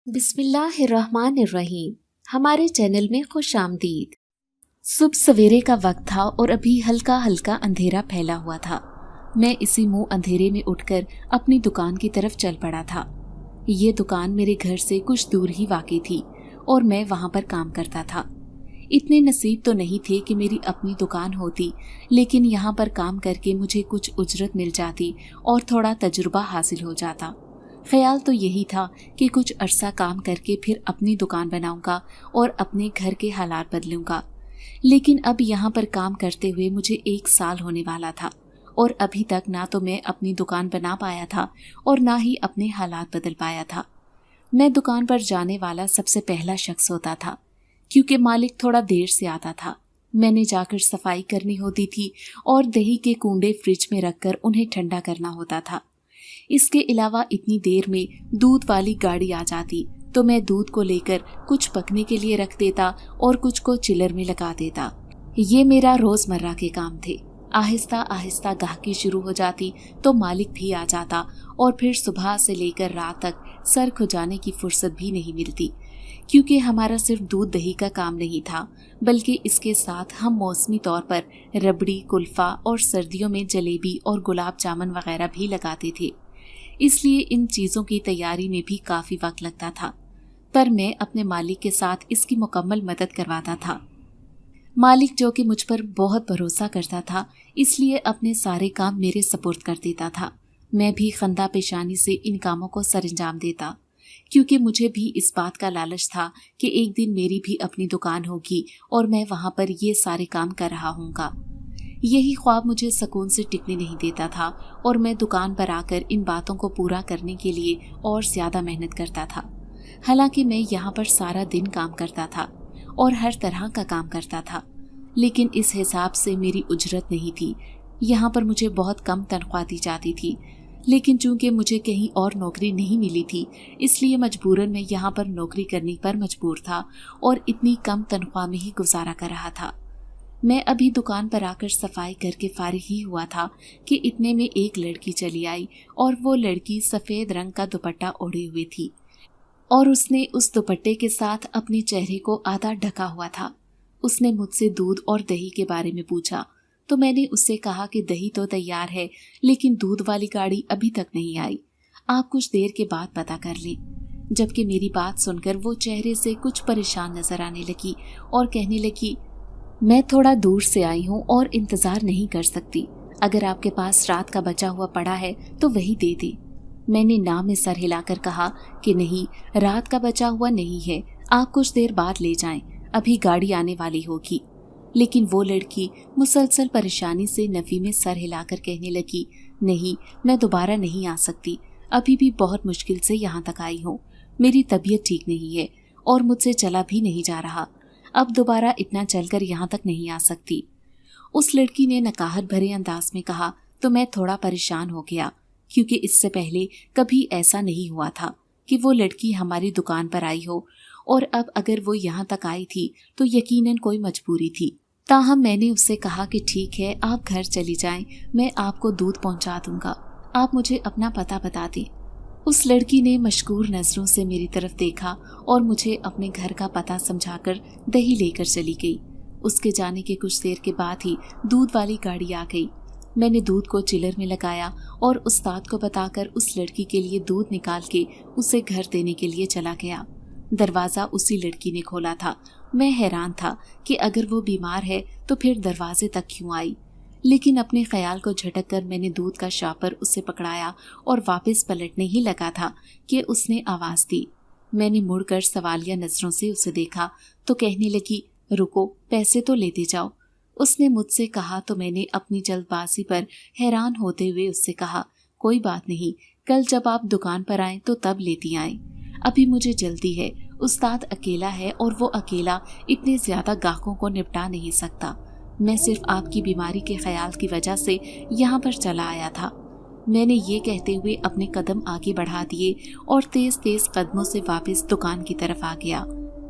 बिस्मिल्लाहिर्रहमानिर्रहीम। हमारे चैनल में खुश आमदीद। सुबह सवेरे का वक्त था और अभी हल्का हल्का अंधेरा फैला हुआ था। मैं इसी मुंह अंधेरे में उठकर अपनी दुकान की तरफ चल पड़ा था। ये दुकान मेरे घर से कुछ दूर ही वाक़ई थी और मैं वहां पर काम करता था। इतने नसीब तो नहीं थे कि मेरी अपनी दुकान होती, लेकिन यहाँ पर काम करके मुझे कुछ उजरत मिल जाती और थोड़ा तजुर्बा हासिल हो जाता। ख्याल तो यही था कि कुछ अरसा काम करके फिर अपनी दुकान बनाऊंगा और अपने घर के हालात बदलूंगा। लेकिन अब यहाँ पर काम करते हुए मुझे 1 साल होने वाला था और अभी तक ना तो मैं अपनी दुकान बना पाया था और ना ही अपने हालात बदल पाया था। मैं दुकान पर जाने वाला सबसे पहला शख्स होता था, क्योंकि मालिक थोड़ा देर से आता था। मैंने जाकर सफाई करनी होती थी और दही के कूंडे फ्रिज में रखकर उन्हें ठंडा करना होता था। इसके अलावा इतनी देर में दूध वाली गाड़ी आ जाती तो मैं दूध को लेकर कुछ पकने के लिए रख देता और कुछ को चिलर में लगा देता। ये मेरा रोजमर्रा के काम थे। आहिस्ता आहिस्ता गाहकी शुरू हो जाती तो मालिक भी आ जाता और फिर सुबह से लेकर रात तक सर खुजाने की फुर्सत भी नहीं मिलती, क्योंकि हमारा सिर्फ दूध दही का काम नहीं था, बल्कि इसके साथ हम मौसमी तौर पर रबड़ी, कुल्फा और सर्दियों में जलेबी और गुलाब जामुन वगैरह भी लगाते थे। इसलिए इन चीज़ों की तैयारी में भी काफ़ी वक्त लगता था, पर मैं अपने मालिक के साथ इसकी मुकम्मल मदद करवाता था। मालिक, जो कि मुझ पर बहुत भरोसा करता था, इसलिए अपने सारे काम मेरे सपुर्द कर देता था। मैं भी खंदा पेशानी से इन कामों को सरंजाम देता, क्योंकि मुझे भी इस बात का लालच था कि एक दिन मेरी भी अपनी दुकान होगी और मैं वहाँ पर ये सारे काम कर रहा हूँगा। यही ख्वाब मुझे सुकून से टिकने नहीं देता था और मैं दुकान पर आकर इन बातों को पूरा करने के लिए और ज़्यादा मेहनत करता था। हालांकि मैं यहाँ पर सारा दिन काम करता था और हर तरह का काम करता था, लेकिन इस हिसाब से मेरी उजरत नहीं थी। यहाँ पर मुझे बहुत कम तनख्वाह दी जाती थी, लेकिन चूंकि मुझे कहीं और नौकरी नहीं मिली थी, इसलिए मजबूरन मैं यहाँ पर नौकरी करने पर मजबूर था और इतनी कम तनख्वाह में ही गुजारा कर रहा था। मैं अभी दुकान पर आकर सफाई करके फारिग ही हुआ था कि इतने में एक लड़की चली आई और वो लड़की सफ़ेद रंग का दुपट्टा ओढ़े हुए थी और उसने उस दुपट्टे के साथ अपने चेहरे को आधा ढका हुआ था। उसने मुझसे दूध और दही के बारे में पूछा तो मैंने उससे कहा कि दही तो तैयार है, लेकिन दूध वाली गाड़ी अभी तक नहीं आई। आप कुछ देर के बाद पता कर लें। जबकि मेरी बात सुनकर वो चेहरे से कुछ परेशान नजर आने लगी और कहने लगी, मैं थोड़ा दूर से आई हूँ और इंतज़ार नहीं कर सकती। अगर आपके पास रात का बचा हुआ पड़ा है तो वही दे दे। मैंने ना में सर हिलाकर कहा कि नहीं, रात का बचा हुआ नहीं है, आप कुछ देर बाद ले जाएं, अभी गाड़ी आने वाली होगी। लेकिन वो लड़की मुसलसल परेशानी से नफ़ी में सर हिलाकर कहने लगी, नहीं, मैं दोबारा नहीं आ सकती। अभी भी बहुत मुश्किल से यहाँ तक आई हूँ। मेरी तबीयत ठीक नहीं है और मुझसे चला भी नहीं जा रहा। अब दोबारा इतना चलकर यहाँ तक नहीं आ सकती। उस लड़की ने नकाहत भरे अंदाज में कहा तो मैं थोड़ा परेशान हो गया, क्योंकि इससे पहले कभी ऐसा नहीं हुआ था कि वो लड़की हमारी दुकान पर आई हो, और अब अगर वो यहाँ तक आई थी तो यकीनन कोई मजबूरी थी। ताहम मैंने उससे कहा कि ठीक है, आप घर चली जाएं, मैं आपको दूध पहुँचा दूंगा, आप मुझे अपना पता बता दें। उस लड़की ने मशकूर नज़रों से मेरी तरफ देखा और मुझे अपने घर का पता समझाकर दही लेकर चली गई। उसके जाने के कुछ देर के बाद ही दूध वाली गाड़ी आ गई। मैंने दूध को चिलर में लगाया और उस्ताद को बताकर उस लड़की के लिए दूध निकाल के उसे घर देने के लिए चला गया। दरवाज़ा उसी लड़की ने खोला था। मैं हैरान था कि अगर वो बीमार है तो फिर दरवाजे तक क्यों आई, लेकिन अपने ख्याल को झटक कर मैंने दूध का शापर उससे पकड़ाया और वापस पलटने ही लगा था कि उसने आवाज़ दी। मैंने मुड़कर सवालिया नज़रों से उसे देखा तो कहने लगी, रुको, पैसे तो लेते जाओ। उसने मुझसे कहा तो मैंने अपनी जल्दबाजी पर हैरान होते हुए उससे कहा, कोई बात नहीं, कल जब आप दुकान पर आएँ तो तब लेती आएँ, अभी मुझे जल्दी है। उस्ताद अकेला है और वो अकेला इतने ज़्यादा गाहकों को निपटा नहीं सकता। मैं सिर्फ आपकी बीमारी के ख्याल की वजह से यहाँ पर चला आया था। मैंने ये कहते हुए अपने कदम आगे बढ़ा दिए और तेज तेज कदमों से वापस दुकान की तरफ आ गया।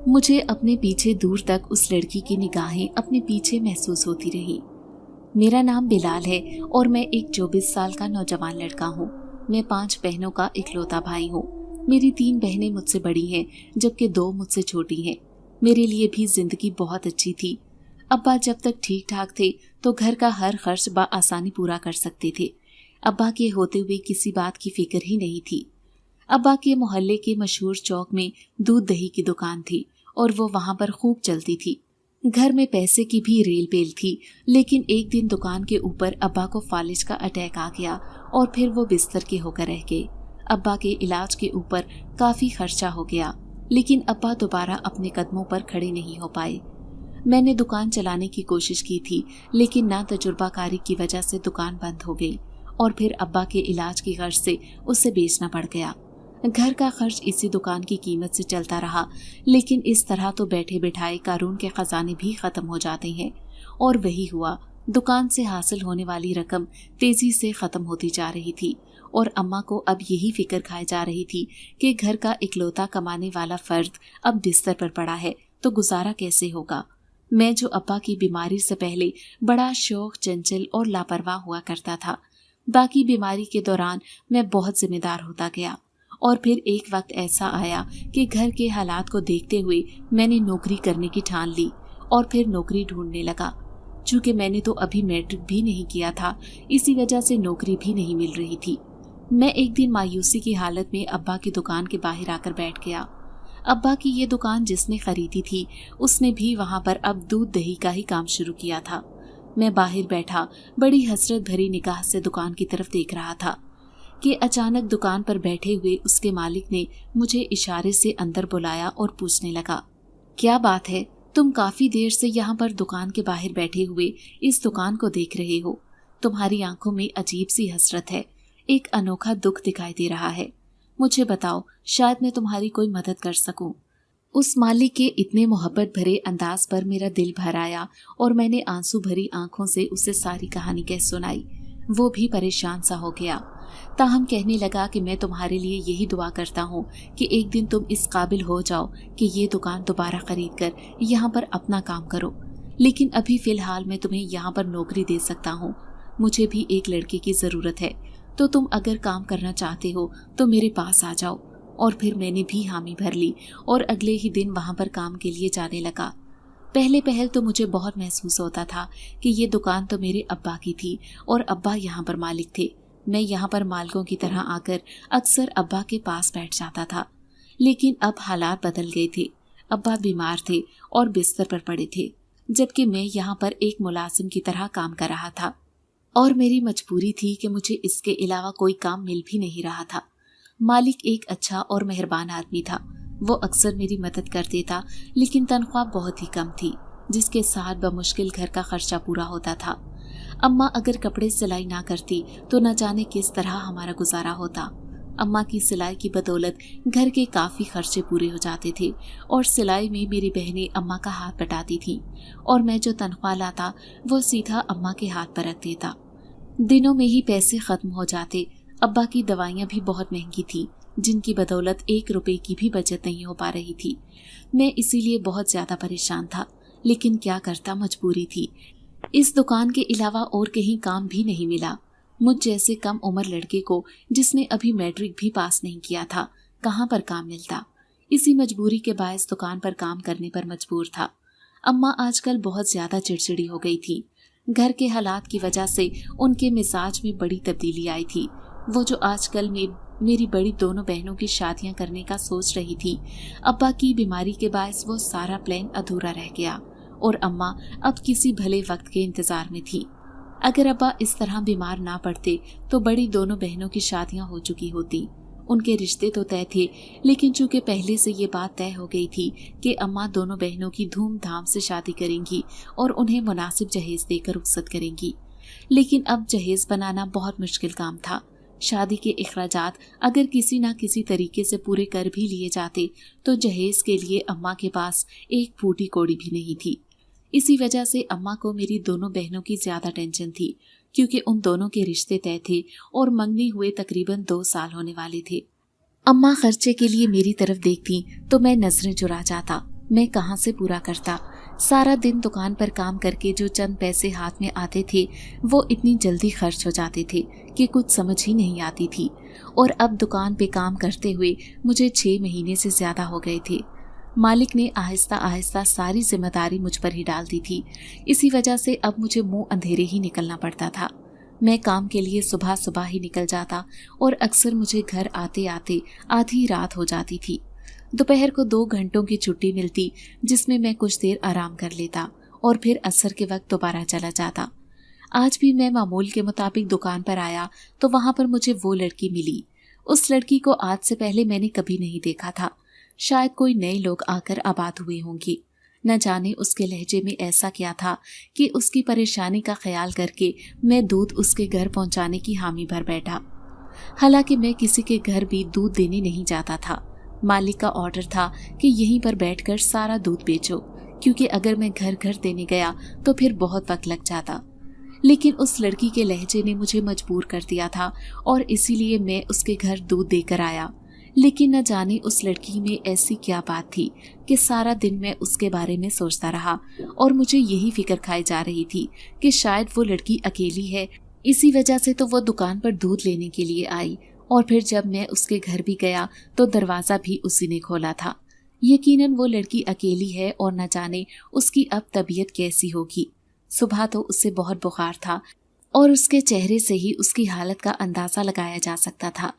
मुझे अपने पीछे दूर तक उस लड़की की निगाहें अपने पीछे महसूस होती रही। मेरा नाम बिलाल है और मैं एक 24 साल का नौजवान लड़का हूँ। मैं 5 बहनों का इकलौता भाई हूँ। मेरी 3 बहनें मुझसे बड़ी हैं, जबकि 2 मुझसे छोटी हैं। मेरे लिए भी जिंदगी बहुत अच्छी थी। अब्बा जब तक ठीक ठाक थे तो घर का हर खर्च आसानी पूरा कर सकते थे। अब्बा के होते हुए किसी बात की फिक्र ही नहीं थी। अब्बा के मोहल्ले के मशहूर चौक में दूध दही की दुकान थी और वो वहां पर खूब चलती थी। घर में पैसे की भी रेल पेल थी, लेकिन एक दिन दुकान के ऊपर अब्बा को फालिज का अटैक आ गया और फिर वो बिस्तर के होकर रह गए। अब्बा के इलाज के ऊपर काफी खर्चा हो गया, लेकिन अब्बा दोबारा अपने कदमों पर खड़े नहीं हो पाए। मैंने दुकान चलाने की कोशिश की थी, लेकिन ना तजुर्बाकारी की वजह से दुकान बंद हो गई और फिर अब्बा के इलाज की गर्ज से उसे बेचना पड़ गया। घर का खर्च इसी दुकान की कीमत से चलता रहा, लेकिन इस तरह तो बैठे बिठाए कारून के खजाने भी खत्म हो जाते हैं। और वही हुआ। दुकान से हासिल होने वाली रकम तेजी से खत्म होती जा रही थी और अम्मा को अब यही फिक्र खाई जा रही थी कि घर का इकलौता कमाने वाला फर्द अब बिस्तर पर पड़ा है तो गुजारा कैसे होगा। मैं जो अब्बा की बीमारी से पहले बड़ा शौक, चंचल और लापरवाह हुआ करता था, बाकी बीमारी के दौरान मैं बहुत जिम्मेदार होता गया। और फिर एक वक्त ऐसा आया कि घर के हालात को देखते हुए मैंने नौकरी करने की ठान ली और फिर नौकरी ढूंढने लगा। चूँकि मैंने तो अभी मैट्रिक भी नहीं किया था, इसी वजह से नौकरी भी नहीं मिल रही थी। मैं एक दिन मायूसी की हालत में अब्बा की दुकान के बाहर आकर बैठ गया। अब्बा की ये दुकान जिसने खरीदी थी उसने भी वहाँ पर अब दूध दही का ही काम शुरू किया था। मैं बाहर बैठा बड़ी हसरत भरी निगाह से दुकान की तरफ देख रहा था कि अचानक दुकान पर बैठे हुए उसके मालिक ने मुझे इशारे से अंदर बुलाया और पूछने लगा, क्या बात है, तुम काफी देर से यहाँ पर दुकान के बाहर बैठे हुए इस दुकान को देख रहे हो। तुम्हारी आंखों में अजीब सी हसरत है, एक अनोखा दुख दिखाई दे रहा है। मुझे बताओ, शायद मैं तुम्हारी कोई मदद कर सकूं। उस मालिक के इतने मोहब्बत भरे अंदाज पर मेरा दिल भर आया और मैंने आंसू भरी आंखों से उसे सारी कहानी कह सुनाई। वो भी परेशान सा हो गया। ताहम कहने लगा कि मैं तुम्हारे लिए यही दुआ करता हूँ कि एक दिन तुम इस काबिल हो जाओ कि ये दुकान दोबारा खरीद कर यहाँ पर अपना काम करो, लेकिन अभी फ़िलहाल मैं तुम्हें यहाँ पर नौकरी दे सकता हूँ। मुझे भी एक लड़के की ज़रूरत है, तो तुम अगर काम करना चाहते हो तो मेरे पास आ जाओ। और फिर मैंने भी हामी भर ली और अगले ही दिन वहाँ पर काम के लिए जाने लगा। पहले पहल तो मुझे बहुत महसूस होता था कि ये दुकान तो मेरे अब्बा की थी और अब्बा यहाँ पर मालिक थे। मैं यहाँ पर मालिकों की तरह आकर अक्सर अब्बा के पास बैठ जाता था, लेकिन अब हालात बदल गए थे। अब्बा बीमार थे और बिस्तर पर पड़े थे, जबकि मैं यहाँ पर एक मुलाजिम की तरह काम कर रहा था और मेरी मजबूरी थी कि मुझे इसके अलावा कोई काम मिल भी नहीं रहा था। मालिक एक अच्छा और मेहरबान आदमी था। वो अक्सर मेरी मदद कर देता, लेकिन तनख्वाह बहुत ही कम थी, जिसके साथ बमुश्किल घर का खर्चा पूरा होता था। अम्मा अगर कपड़े सिलाई ना करती तो न जाने किस तरह हमारा गुजारा होता। अम्मा की सिलाई की बदौलत घर के काफ़ी खर्चे पूरे हो जाते थे और सिलाई में मेरी बहनें अम्मा का हाथ बटाती थीं और मैं जो तनख्वाह लाता वो सीधा अम्मा के हाथ पर रख देता। दिनों में ही पैसे ख़त्म हो जाते। अब्बा की दवाइयाँ भी बहुत महंगी थी, जिनकी बदौलत 1 रुपए की भी बचत नहीं हो पा रही थी। मैं इसीलिए बहुत ज़्यादा परेशान था, लेकिन क्या करता, मजबूरी थी। इस दुकान के अलावा और कहीं काम भी नहीं मिला। मुझ जैसे कम उम्र लड़के को, जिसने अभी मैट्रिक भी पास नहीं किया था, कहाँ पर काम मिलता। इसी मजबूरी के बायस दुकान पर काम करने पर मजबूर था। अम्मा आजकल बहुत ज़्यादा चिड़चिड़ी हो गई थी। घर के हालात की वजह से उनके मिजाज में बड़ी तब्दीली आई थी। वो जो आजकल मेरी बड़ी दोनों बहनों की शादियां करने का सोच रही थी, अब्बा की बीमारी के बायस वो सारा प्लान अधूरा रह गया और अम्मा अब किसी भले वक्त के इंतजार में थी। अगर अब्बा इस तरह बीमार ना पड़ते तो बड़ी दोनों बहनों की शादियां हो चुकी होती। उनके रिश्ते तो तय थे, लेकिन चूंकि पहले से ये बात तय हो गई थी कि अम्मा दोनों बहनों की धूमधाम से शादी करेंगी और उन्हें मुनासिब जहेज देकर रुखसत करेंगी। लेकिन अब जहेज बनाना बहुत मुश्किल काम था। शादी के इखराजात अगर किसी न किसी तरीके से पूरे कर भी लिए जाते तो जहेज के लिए अम्मा के पास एक फूटी कौड़ी भी नहीं थी। इसी वजह से अम्मा को मेरी दोनों बहनों की ज्यादा टेंशन थी, क्योंकि उन दोनों के रिश्ते तय थे और मंगनी हुए तकरीबन 2 साल होने वाले थे। अम्मा खर्चे के लिए मेरी तरफ देखती तो मैं नजरें चुरा जाता। मैं कहाँ से पूरा करता। सारा दिन दुकान पर काम करके जो चंद पैसे हाथ में आते थे वो इतनी जल्दी खर्च हो जाते थे कि कुछ समझ ही नहीं आती थी। और अब दुकान पे काम करते हुए मुझे 6 महीने से ज्यादा हो गए थे। मालिक ने आहिस्ता आहिस्ता सारी जिम्मेदारी मुझ पर ही डाल दी थी। इसी वजह से अब मुझे मुंह अंधेरे ही निकलना पड़ता था। मैं काम के लिए सुबह सुबह ही निकल जाता और अक्सर मुझे घर आते आते आधी रात हो जाती थी। दोपहर को 2 घंटों की छुट्टी मिलती, जिसमें मैं कुछ देर आराम कर लेता और फिर असर के वक्त दोबारा चला जाता। आज भी मैं मामूल के मुताबिक दुकान पर आया तो वहां पर मुझे वो लड़की मिली। उस लड़की को आज से पहले मैंने कभी नहीं देखा था। शायद कोई नए लोग आकर आबाद हुए होंगी। न जाने उसके लहजे में ऐसा क्या था कि उसकी परेशानी का ख्याल करके मैं दूध उसके घर पहुंचाने की हामी भर बैठा। हालांकि मैं किसी के घर भी दूध देने नहीं जाता था। मालिक का ऑर्डर था कि यहीं पर बैठकर सारा दूध बेचो, क्योंकि अगर मैं घर घर देने गया तो फिर बहुत वक्त लग जाता। लेकिन उस लड़की के लहजे ने मुझे मजबूर कर दिया था और इसीलिए मैं उसके घर दूध देकर आया। लेकिन न जाने उस लड़की में ऐसी क्या बात थी कि सारा दिन मैं उसके बारे में सोचता रहा और मुझे यही फिक्र खाई जा रही थी कि शायद वो लड़की अकेली है, इसी वजह से तो वो दुकान पर दूध लेने के लिए आई। और फिर जब मैं उसके घर भी गया तो दरवाजा भी उसी ने खोला था। यकीनन वो लड़की अकेली है और न जाने उसकी अब तबीयत कैसी होगी। सुबह तो उससे बहुत बुखार था और उसके चेहरे से ही उसकी हालत का अंदाजा लगाया जा सकता था।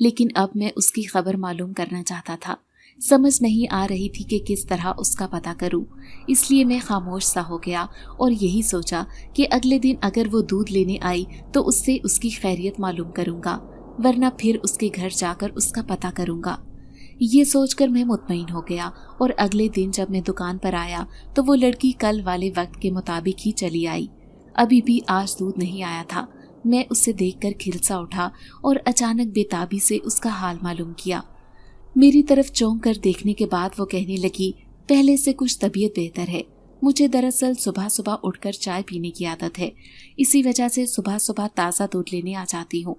लेकिन अब मैं उसकी खबर मालूम करना चाहता था। समझ नहीं आ रही थी कि किस तरह उसका पता करूं, इसलिए मैं खामोश सा हो गया और यही सोचा कि अगले दिन अगर वो दूध लेने आई तो उससे उसकी खैरियत मालूम करूंगा, वरना फिर उसके घर जाकर उसका पता करूंगा। ये सोचकर मैं मुतमईन हो गया और अगले दिन जब मैं दुकान पर आया तो वो लड़की कल वाले वक्त के मुताबिक ही चली आई। अभी भी आज दूध नहीं आया था। मैं उसे देखकर खिलसा उठा और अचानक बेताबी से उसका हाल मालूम किया। मेरी तरफ चौंक कर देखने के बाद वो कहने लगी, पहले से कुछ तबीयत बेहतर है। मुझे दरअसल सुबह सुबह उठकर चाय पीने की आदत है, इसी वजह से सुबह सुबह ताज़ा दूध लेने आ जाती हूँ।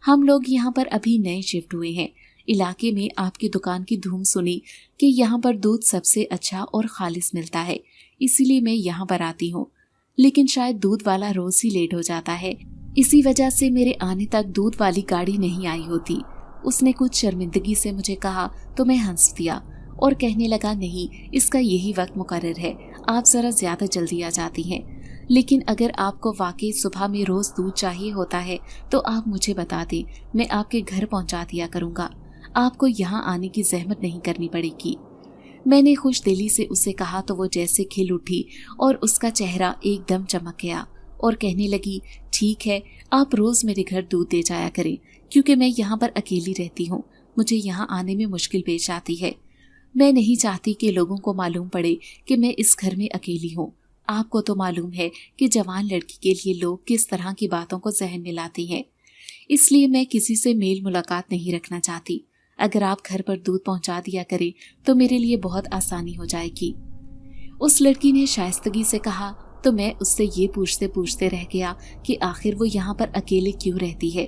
हम लोग यहाँ पर अभी नए शिफ्ट हुए हैं। इलाके में आपकी दुकान की धूम सुनी कि यहाँ पर दूध सबसे अच्छा और खालिस मिलता है, इसीलिए मैं यहाँ पर आती हूँ। लेकिन शायद दूध वाला रोज ही लेट हो जाता है, इसी वजह से मेरे आने तक दूध वाली गाड़ी नहीं आई होती। उसने कुछ शर्मिंदगी से मुझे कहा तो मैं हंस दिया और कहने लगा, नहीं, इसका यही वक्त मुकर्रर है, आप जरा ज्यादा जल्दी आ जाती हैं। लेकिन अगर आपको वाकई सुबह में रोज दूध चाहिए होता है तो आप मुझे बता दें, मैं आपके घर पहुंचा दिया करूंगा। आपको यहाँ आने की जहमत नहीं करनी पड़ेगी। मैंने खुश दिली से उसे कहा तो वो जैसे खिल उठी और उसका चेहरा एकदम चमक गया और कहने लगी, ठीक है, आप रोज मेरे घर दूध दे जाया करें, क्योंकि मैं यहाँ पर अकेली रहती हूँ। मुझे यहाँ आने में मुश्किल पेश आती है। मैं नहीं चाहती कि लोगों को मालूम पड़े कि मैं इस घर में अकेली हूँ। आपको तो मालूम है कि जवान लड़की के लिए लोग किस तरह की बातों को जहन में लाते हैं, इसलिए मैं किसी से मेल मुलाकात नहीं रखना चाहती। अगर आप घर पर दूध पहुंचा दिया करें तो मेरे लिए बहुत आसानी हो जाएगी। उस लड़की ने शाइस्तगी से कहा तो मैं उससे ये पूछते पूछते रह गया कि आखिर वो यहाँ पर अकेले क्यों रहती है।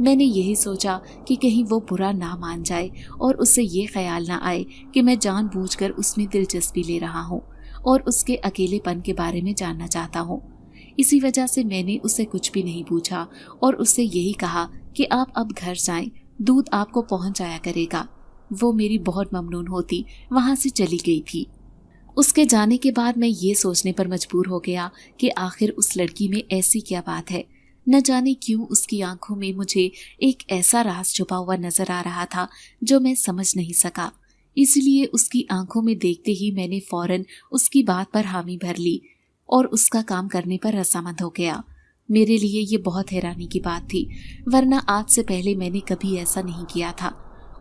मैंने यही सोचा कि कहीं वो बुरा ना मान जाए और उससे ये ख्याल ना आए कि मैं जानबूझकर उसमें दिलचस्पी ले रहा हूँ और उसके अकेलेपन के बारे में जानना चाहता हूँ। इसी वजह से मैंने उससे कुछ भी नहीं पूछा और उससे यही कहा कि आप अब घर जाएं, दूध आपको पहुंच जाया करेगा। वो मेरी बहुत ममनून होती वहां से चली गई थी। उसके जाने के बाद मैं ये सोचने पर मजबूर हो गया कि आखिर उस लड़की में ऐसी क्या बात है। न जाने क्यों उसकी आंखों में मुझे एक ऐसा राज छुपा हुआ नजर आ रहा था जो मैं समझ नहीं सका। इसलिए उसकी आंखों में देखते ही मैंने फौरन उसकी बात पर हामी भर ली और उसका काम करने पर रजामंद हो गया। मेरे लिए ये बहुत हैरानी की बात थी, वरना आज से पहले मैंने कभी ऐसा नहीं किया था।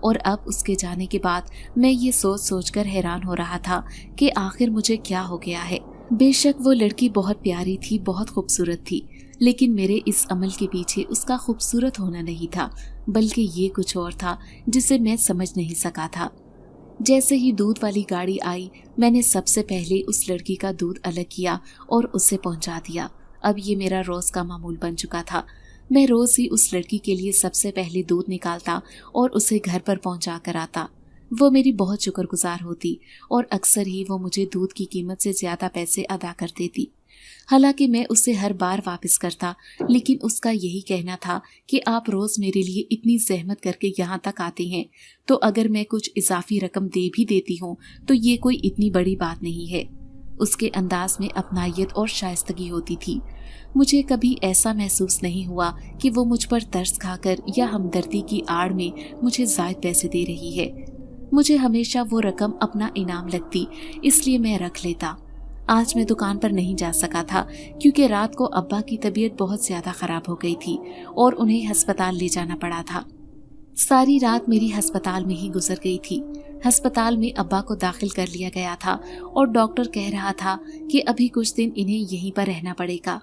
और अब उसके जाने के बाद मैं ये सोच सोचकर हैरान हो रहा था कि आखिर मुझे क्या हो गया है। बेशक वो लड़की बहुत प्यारी थी, बहुत खूबसूरत थी, लेकिन मेरे इस अमल के पीछे उसका खूबसूरत होना नहीं था, बल्कि ये कुछ और था जिसे मैं समझ नहीं सका था। जैसे ही दूध वाली गाड़ी आई, मैंने सबसे पहले उस लड़की का दूध अलग किया और उसे पहुंचा दिया। अब ये मेरा रोज का मामूल बन चुका था। मैं रोज ही उस लड़की के लिए सबसे पहले दूध निकालता और उसे घर पर पहुंचा कर आता। वो मेरी बहुत शुक्रगुजार होती और अक्सर ही वो मुझे दूध की कीमत से ज्यादा पैसे अदा कर देती। हालांकि मैं उसे हर बार वापस करता, लेकिन उसका यही कहना था कि आप रोज मेरे लिए इतनी जहमत करके यहाँ तक आते हैं, तो अगर मैं कुछ इजाफी रकम दे भी देती हूँ तो ये कोई इतनी बड़ी बात नहीं है। उसके अंदाज में अपनायत और शाइस्तगी होती थी। मुझे कभी ऐसा महसूस नहीं हुआ कि वो मुझ पर तरस खाकर या हमदर्दी की आड़ में मुझे ज़ायद पैसे दे रही है। मुझे हमेशा वो रकम अपना इनाम लगती, इसलिए मैं रख लेता। आज मैं दुकान पर नहीं जा सका था क्योंकि रात को अब्बा की तबीयत बहुत ज़्यादा ख़राब हो गई थी और उन्हें अस्पताल ले जाना पड़ा था। सारी रात मेरी अस्पताल में ही गुजर गई थी। अस्पताल में अब्बा को दाखिल कर लिया गया था और डॉक्टर कह रहा था कि अभी कुछ दिन इन्हें यहीं पर रहना पड़ेगा।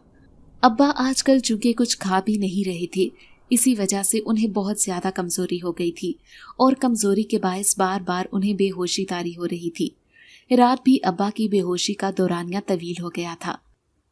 अब्बा आजकल चूंकि कुछ खा भी नहीं रहे थे, इसी वजह से उन्हें बहुत ज़्यादा कमज़ोरी हो गई थी और कमज़ोरी के बायस बार बार उन्हें बेहोशी तारी हो रही थी। रात भी अब्बा की बेहोशी का दौरानिया तवील हो गया था,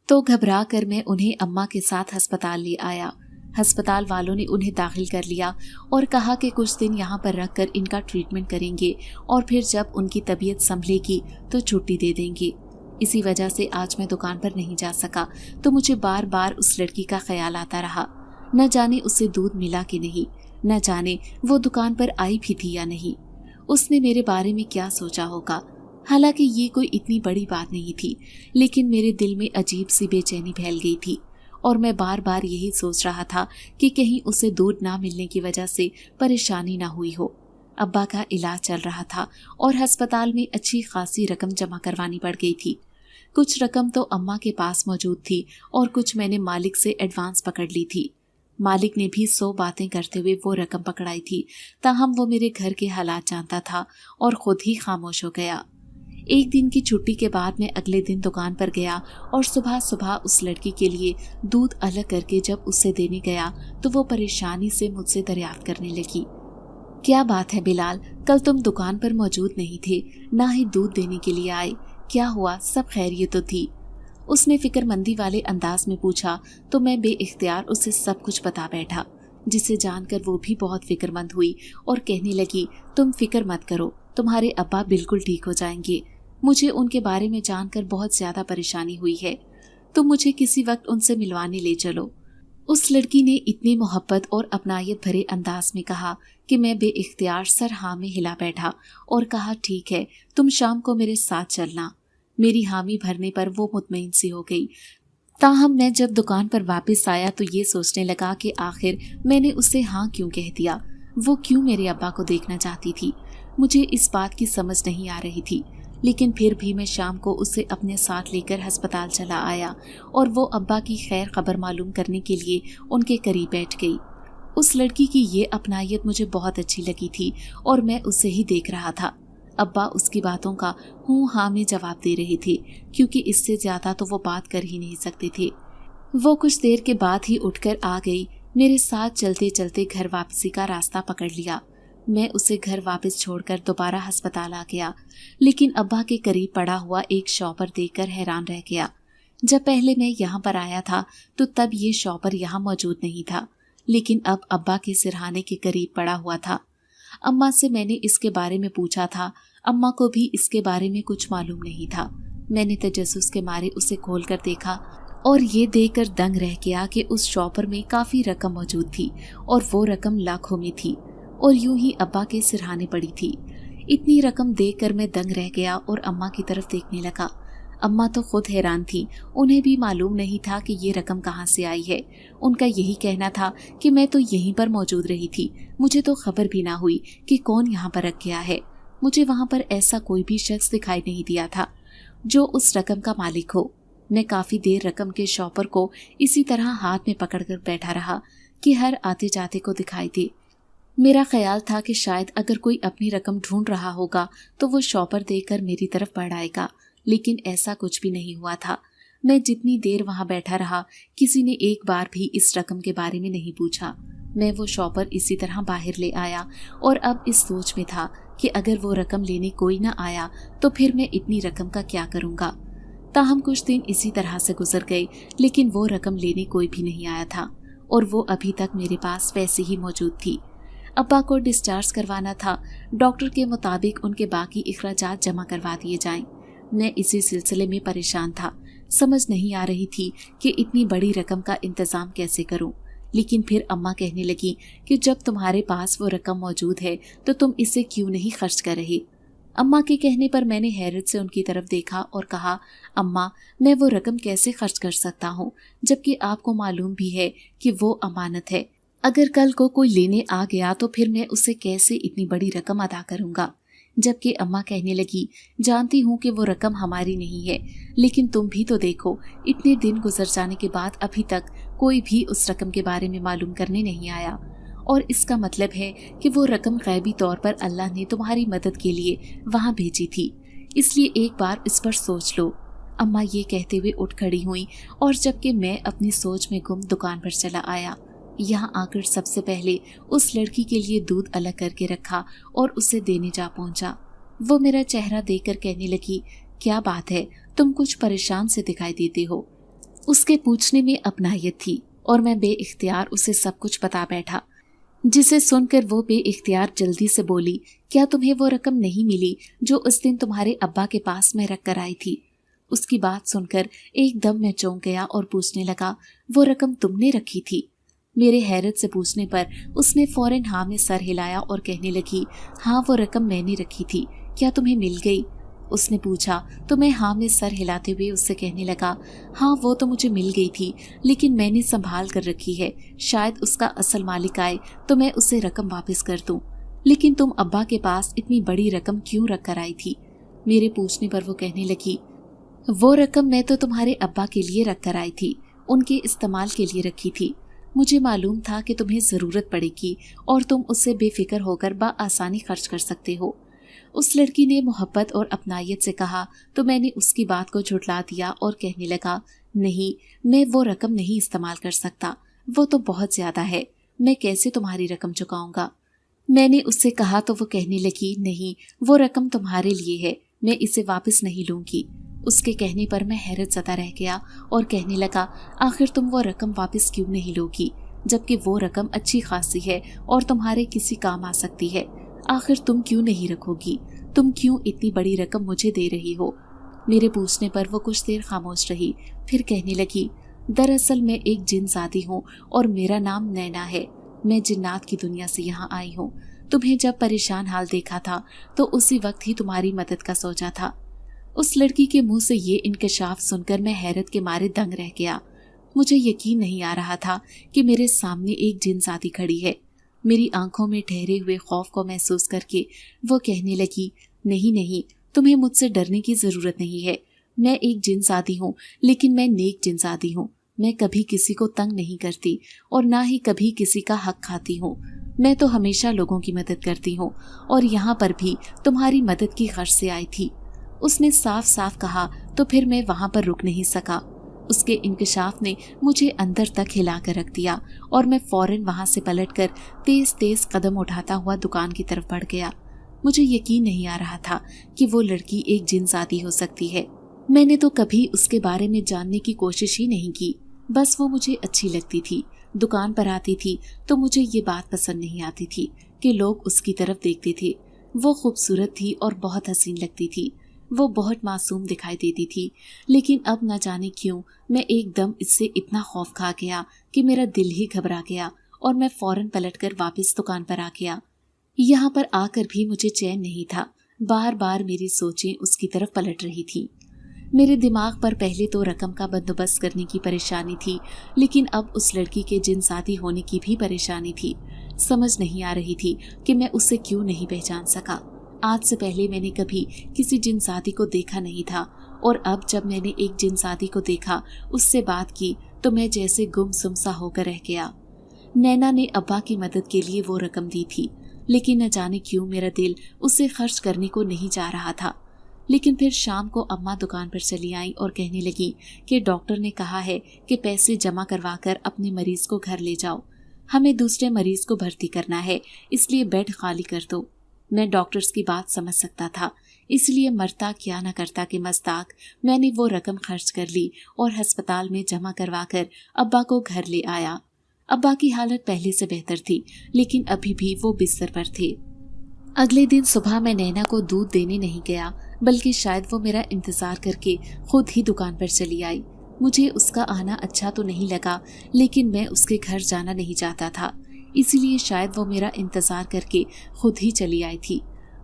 तो घबरा कर मैं उन्हें अम्मा के साथ अस्पताल ले आया। अस्पताल वालों ने उन्हें दाखिल कर लिया और कहा कि कुछ दिन यहाँ पर रखकर इनका ट्रीटमेंट करेंगे और फिर जब उनकी तबीयत संभलेगी तो छुट्टी दे देंगे। इसी वजह से आज मैं दुकान पर नहीं जा सका, तो मुझे बार बार उस लड़की का ख्याल आता रहा। न जाने उसे दूध मिला कि नहीं, न जाने वो दुकान पर आई भी थी या नहीं। उसने मेरे बारे में क्या सोचा होगा। हालांकि ये कोई इतनी बड़ी बात नहीं थी, लेकिन मेरे दिल में अजीब सी बेचैनी फैल गई थी और मैं बार बार यही सोच रहा था कि कहीं उसे दूध ना मिलने की वजह से परेशानी ना हुई हो। अब्बा का इलाज चल रहा था और अस्पताल में अच्छी खासी रकम जमा करवानी पड़ गई थी। कुछ रकम तो अम्मा के पास मौजूद थी और कुछ मैंने मालिक से एडवांस पकड़ ली थी। मालिक ने भी 100 बातें करते हुए वो रकम पकड़ाई थी, ताहम वो मेरे घर के हालात जानता था और खुद ही खामोश हो गया। एक दिन की छुट्टी के बाद मैं अगले दिन दुकान पर गया और सुबह सुबह उस लड़की के लिए दूध अलग करके जब उससे देने गया तो वो परेशानी से मुझसे दरियाफ्त करने लगी। क्या बात है बिलाल, कल तुम दुकान पर मौजूद नहीं थे, ना ही दूध देने के लिए आए, क्या हुआ? सब खैरियत तो थी? उसने फिक्रमंदी वाले अंदाज में पूछा तो मैं बेइख्तियार उसे सब कुछ बता बैठा, जिसे जानकर वो भी बहुत फिक्रमंद हुई और कहने लगी, तुम फिक्र मत करो, तुम्हारे अब्बा बिल्कुल ठीक हो जाएंगे। मुझे उनके बारे में जानकर बहुत ज्यादा परेशानी हुई है, तुम मुझे किसी वक्त उनसे मिलवाने ले चलो। उस लड़की ने इतनी मोहब्बत और अपनायत भरे अंदाज में कहा कि मैं बेइख्तियार सर हाँ में हिला बैठा और कहा, ठीक है, तुम शाम को मेरे साथ चलना। मेरी हामी भरने पर वो मुतमईन सी हो गई। ताहम मैं जब दुकान पर वापस आया तो ये सोचने लगा कि आखिर मैंने उसे हाँ क्यों कह दिया। वो क्यों मेरे अब्बा को देखना चाहती थी? मुझे इस बात की समझ नहीं आ रही थी, लेकिन फिर भी मैं शाम को उसे अपने साथ लेकर अस्पताल चला आया और वो अब्बा की खैर खबर मालूम करने के लिए उनके करीब बैठ गई। उस लड़की की ये अपनायत मुझे बहुत अच्छी लगी थी और मैं उसे ही देख रहा था। अब्बा उसकी बातों का हूँ हाँ में जवाब दे रहे थे, क्योंकि इससे ज्यादा तो वो बात कर ही नहीं सकते थे। वो कुछ देर के बाद ही उठकर आ गई। मेरे साथ चलते चलते घर वापसी का रास्ता पकड़ लिया। मैं उसे घर वापस छोड़कर दोबारा अस्पताल आ गया, लेकिन अब्बा के करीब पड़ा हुआ एक शॉपर देखकर हैरान रह गया। जब पहले मैं यहाँ पर आया था तो तब ये शॉपर यहाँ मौजूद नहीं था, लेकिन अब अब्बा के सिरहाने के करीब पड़ा हुआ था। अम्मा से मैंने इसके बारे में पूछा था। अम्मा को भी इसके बारे में कुछ मालूम नहीं था। मैंने तजस्सुस के मारे उसे खोल कर देखा और ये देखकर दंग रह गया कि उस शॉपर में काफ़ी रकम मौजूद थी और वो रकम लाखों में थी और यूं ही अब्बा के सिरहाने पड़ी थी। इतनी रकम देखकर मैं दंग रह गया और अम्मा की तरफ देखने लगा। अम्मा तो खुद हैरान थी, उन्हें भी मालूम नहीं था कि ये रकम कहाँ से आई है। उनका यही कहना था कि मैं तो यहीं पर मौजूद रही थी, मुझे तो खबर भी ना हुई कि कौन यहाँ पर रख गया है। मुझे वहाँ पर ऐसा कोई भी शख्स दिखाई नहीं दिया था जो उस रकम का मालिक हो। मैं काफ़ी देर रकम के शॉपर को इसी तरह हाथ में पकड़कर बैठा रहा कि हर आते जाते को दिखाई दे। मेरा ख्याल था कि शायद अगर कोई अपनी रकम ढूंढ रहा होगा तो वो शॉपर देखकर मेरी तरफ बढ़ आएगा, लेकिन ऐसा कुछ भी नहीं हुआ था। मैं जितनी देर वहां बैठा रहा, किसी ने एक बार भी इस रकम के बारे में नहीं पूछा। मैं वो शॉपर इसी तरह बाहर ले आया और अब इस सोच में था कि अगर वो रकम लेने कोई ना आया तो फिर मैं इतनी रकम का क्या करूंगा। ताहम कुछ दिन इसी तरह से गुजर गए, लेकिन वो रकम लेने कोई भी नहीं आया था और वो अभी तक मेरे पास वैसे ही मौजूद थी। अब्बा को डिस्चार्ज करवाना था। डॉक्टर के मुताबिक उनके बाकी इखराजात जमा करवा दिए जाएं। मैं इसी सिलसिले में परेशान था। समझ नहीं आ रही थी कि इतनी बड़ी रकम का इंतजाम कैसे करूं। लेकिन फिर अम्मा कहने लगी कि जब तुम्हारे पास वो रकम मौजूद है तो तुम इसे क्यों नहीं खर्च कर रही। अम्मा के कहने पर मैंने हैरत से उनकी तरफ देखा और कहा, अम्मा, मैं वो रकम कैसे खर्च कर सकता हूँ, जबकि आपको मालूम भी है कि वो अमानत है। अगर कल को कोई लेने आ गया तो फिर मैं उसे कैसे इतनी बड़ी रकम अदा करूँगा। जबकि अम्मा कहने लगी, जानती हूँ कि वो रकम हमारी नहीं है, लेकिन तुम भी तो देखो, इतने दिन गुजर जाने के बाद अभी तक कोई भी उस रकम के बारे में मालूम करने नहीं आया, और इसका मतलब है कि वो रकम गैबी तौर पर अल्लाह ने तुम्हारी मदद के लिए वहाँ भेजी थी, इसलिए एक बार इस पर सोच लो। अम्मा ये कहते हुए उठ खड़ी हुई और जबकि मैं अपनी सोच में गुम दुकान पर चला आया। यहाँ आकर सबसे पहले उस लड़की के लिए दूध अलग करके रखा और उसे देने जा पहुंचा। वो मेरा चेहरा देखकर कहने लगी, क्या बात है, तुम कुछ परेशान से दिखाई देते हो। उसके पूछने में अपनायत थी और मैं बेइख्तियार उसे सब कुछ बता बैठा, जिसे सुनकर वो बेइख्तियार जल्दी से बोली, क्या तुम्हें वो रकम नहीं मिली जो उस दिन तुम्हारे अब्बा के पास में रख कर आई थी। उसकी बात सुनकर एकदम मैं चौंक गया और पूछने लगा, वो रकम तुमने रखी थी। मेरे हैरत से पूछने पर उसने फौरन हाँ में सर हिलाया और कहने लगी, हाँ, वो रकम मैंने रखी थी, क्या तुम्हें मिल गई। उसने पूछा तो मैं हाँ में सर हिलाते हुए उससे कहने लगा, हाँ, वो तो मुझे मिल गई थी, लेकिन मैंने संभाल कर रखी है, शायद उसका असल मालिक आए तो मैं उसे रकम वापस कर दूं। लेकिन तुम अब्बा के पास इतनी बड़ी रकम क्यों रख कर आई थी। मेरे पूछने पर वो कहने लगी, वो रकम मैं तो तुम्हारे अब्बा के लिए रख कर आई थी, उनके इस्तेमाल के लिए रखी थी। मुझे मालूम था कि तुम्हें ज़रूरत पड़ेगी और तुम उससे बेफिक्र होकर बआसानी खर्च कर सकते हो। उस लड़की ने मोहब्बत और अपनायत से कहा तो मैंने उसकी बात को झुठला दिया और कहने लगा, नहीं, मैं वो रकम नहीं इस्तेमाल कर सकता, वो तो बहुत ज़्यादा है, मैं कैसे तुम्हारी रकम चुकाऊंगा। मैंने उससे कहा तो वो कहने लगी, नहीं, वो रकम तुम्हारे लिए है, मैं इसे वापस नहीं लूँगी। उसके कहने पर मैं हैरत ज़दा रह गया और कहने लगा, आखिर तुम वो रकम वापस क्यों नहीं लोगी, जबकि वो रकम अच्छी खासी है और तुम्हारे किसी काम आ सकती है। आखिर तुम क्यों नहीं रखोगी, तुम क्यों इतनी बड़ी रकम मुझे दे रही हो। मेरे पूछने पर वो कुछ देर खामोश रही, फिर कहने लगी, दरअसल मैं एक जिन ज़ादी हूँ और मेरा नाम नैना है, मैं जिन्नात की दुनिया से यहाँ आई हूँ। तुम्हें जब परेशान हाल देखा था तो उसी वक्त ही तुम्हारी मदद का सोचा था। उस लड़की के मुंह से ये इंकशाफ सुनकर मैं हैरत के मारे दंग रह गया। मुझे यकीन नहीं आ रहा था कि मेरे सामने एक जिनज़ादी खड़ी है। मेरी आंखों में ठहरे हुए खौफ को महसूस करके वो कहने लगी, नहीं नहीं, तुम्हें मुझसे डरने की ज़रूरत नहीं है, मैं एक जिनज़ादी हूँ, लेकिन मैं नेक जिनज़ादी हूँ। मैं कभी किसी को तंग नहीं करती और ना ही कभी किसी का हक खाती हूँ। मैं तो हमेशा लोगों की मदद करती हूँ और यहाँ पर भी तुम्हारी मदद की गर्ज से आई थी। उसने साफ साफ कहा तो फिर मैं वहाँ पर रुक नहीं सका। उसके इंकशाफ ने मुझे अंदर तक हिला कर रख दिया और मैं फौरन वहाँ से पलटकर तेज तेज कदम उठाता हुआ दुकान की तरफ बढ़ गया। मुझे यकीन नहीं आ रहा था कि वो लड़की एक जिनज़ादी हो सकती है। मैंने तो कभी उसके बारे में जानने की कोशिश ही नहीं की, बस वो मुझे अच्छी लगती थी। दुकान पर आती थी तो मुझे ये बात पसंद नहीं आती थी कि लोग उसकी तरफ देखते थे। वो खूबसूरत थी और बहुत हसीन लगती थी, वो बहुत मासूम दिखाई देती थी, लेकिन अब न जाने क्यों मैं एकदम इससे इतना खौफ खा गया कि मेरा दिल ही घबरा गया और मैं फौरन पलटकर वापस दुकान पर आ गया। यहाँ पर आकर भी मुझे चैन नहीं था, बार बार मेरी सोचें उसकी तरफ पलट रही थी। मेरे दिमाग पर पहले तो रकम का बंदोबस्त करने की परेशानी थी, लेकिन अब उस लड़की के जिनज़ादी होने की भी परेशानी थी। समझ नहीं आ रही थी कि मैं उसे क्यों नहीं पहचान सका। आज से पहले मैंने कभी किसी जिनज़ादी को देखा नहीं था और अब जब मैंने एक जिनज़ादी को देखा, उससे बात की, तो मैं जैसे गुमसुम सा होकर रह गया। नैना ने अब्बा की मदद के लिए वो रकम दी थी, लेकिन न जाने क्यों मेरा दिल उसे खर्च करने को नहीं जा रहा था। लेकिन फिर शाम को अम्मा दुकान पर चली आई और कहने लगी कि डॉक्टर ने कहा है कि पैसे जमा करवा कर अपने मरीज को घर ले जाओ, हमें दूसरे मरीज को भर्ती करना है, इसलिए बेड खाली कर दो। मैं डॉक्टर्स की बात समझ सकता था, इसलिए मरता क्या न करता के मस्ताक मैंने वो रकम खर्च कर ली और अस्पताल में जमा करवा कर अब्बा को घर ले आया। अब्बा की हालत पहले से बेहतर थी, लेकिन अभी भी वो बिस्तर पर थे। अगले दिन सुबह मैं नैना को दूध देने नहीं गया। बल्कि शायद वो मेरा इंतज़ार करके खुद ही दुकान पर चली आई। मुझे उसका आना अच्छा तो नहीं लगा, लेकिन मैं उसके घर जाना नहीं चाहता था, इसीलिए शायद वो मेरा इंतज़ार करके खुद ही चली आई थी।